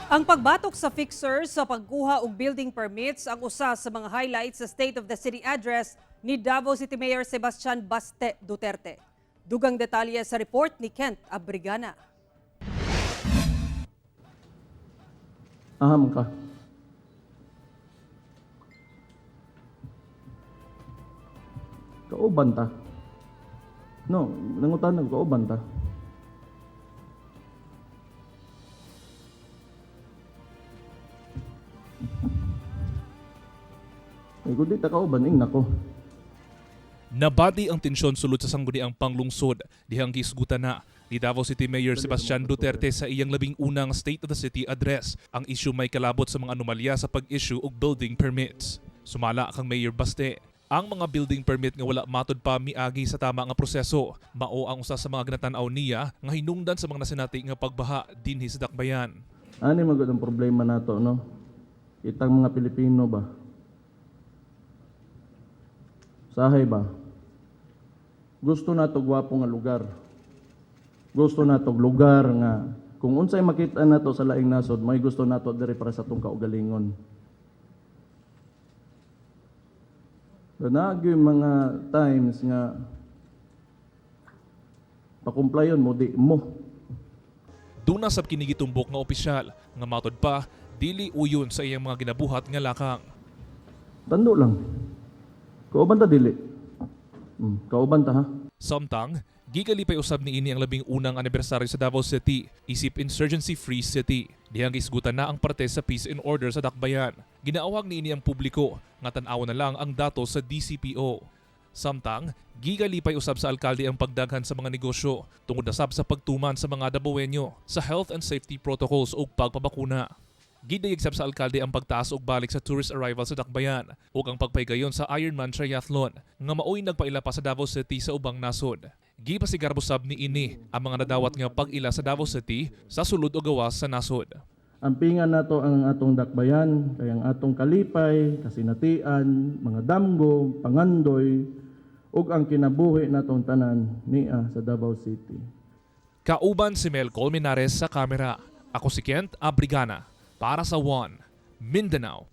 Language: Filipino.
Ang pagbatok sa fixers sa pagkuha og building permits ang usa sa mga highlights sa State of the City Address ni Davao City Mayor Sebastian Baste Duterte. Dugang detalye sa report ni Kent Abrigana. Aham ka. Kauban ta. No, nangutan ko kauban ta. Ay, kung di ta kauban, nako. Nabati ang tensyon sulod sa sangguniang panglungsod dihang gisgutan na ni Davao City Mayor Sebastian Duterte sa iyang 11 State of the City Address ang isyu may kalabot sa mga anomalya sa pag-issue og building permits. Sumala kang Mayor Baste, ang mga building permit nga wala matod pa miagi sa tama nga proseso mao ang usa sa mga ginatan-aw niya nga hinungdan sa mga nasinati nga pagbaha dinhi sa Dakbayan. Ano magod ang problema nato, no? Itang mga Pilipino ba? Sahay ba? Gusto nato gwapo nga lugar. Gusto nato lugar nga kung unsay makita nato sa laing nasod, may gusto nato diri para sa tong kaugalingon. Nagay mga times nga pakumplayon mo di mo. Duna sab kini gitumbok nga opisyal nga matod pa dili uyon sa iyang mga ginabuhat nga lakang. Tando lang. Kauban ta dili. Kauban ta ha. Samtang, gikalipay usab ni ini ang 11 anibersaryo sa Davao City, isip insurgency-free city. Dihang gisgutan na ang parte sa peace and order sa Dakbayan. Ginaawag ni ini ang publiko nga tan-aw na lang ang datos sa DCPO. Samtang, gikalipay usab sa alkalde ang pagdaghan sa mga negosyo tungod na sab sa pagtuman sa mga Davaoenyo sa health and safety protocols ug pagpabakuna. Gidayeg sab sa alkalde ang pagtaas og balik sa tourist arrival sa Dakbayan ug ang pagpaygayon sa Ironman Triathlon nga maoy nagpaila pa sa Davao City sa ubang nasod. Gipasigarbo sab ni ini ang mga nadawat nga pag-ila sa Davao City sa sulod o gawas sa nasod. Ampingan nato ang atong Dakbayan, kay ang atong kalipay, kasinatian, mga damgo, pangandoy, ug ang kinabuhi natong tanan niya sa Davao City. Kauban si Mel Colmenares sa kamera. Ako si Kent Abrigana para sa One Mindanao